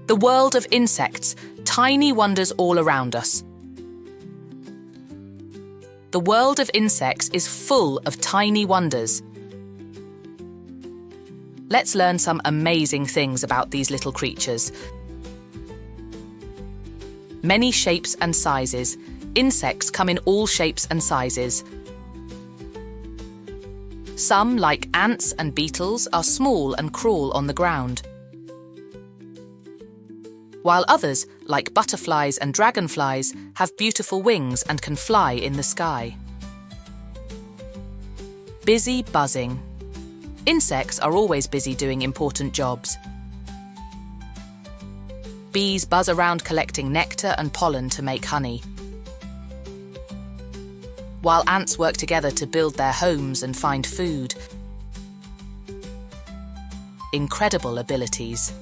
The world of insects, tiny wonders all around us. The world of insects is full of tiny wonders. Let's learn some amazing things about these little creatures. Many shapes and sizes. Insects come in all shapes and sizes. Some, like ants and beetles, are small and crawl on the ground, while others, like butterflies and dragonflies, have beautiful wings and can fly in the sky. Busy buzzing. Insects are always busy doing important jobs. Bees buzz around collecting nectar and pollen to make honey, while ants work together to build their homes and find food. Incredible abilities.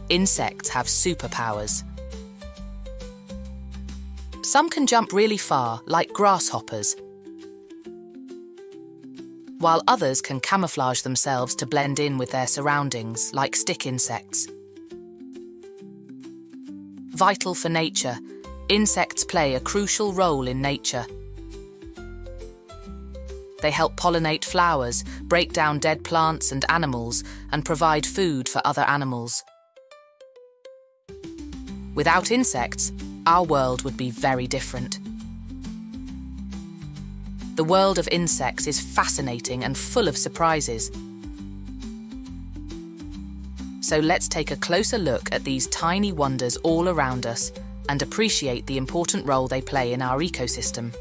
Insects have superpowers. Some can jump really far, like grasshoppers, while others can camouflage themselves to blend in with their surroundings, like stick insects. Vital for nature. Insects play a crucial role in nature. They help pollinate flowers, break down dead plants and animals, and provide food for other animals. Without insects, our world would be very different. The world of insects is fascinating and full of surprises. So let's take a closer look at these tiny wonders all around us and appreciate the important role they play in our ecosystem.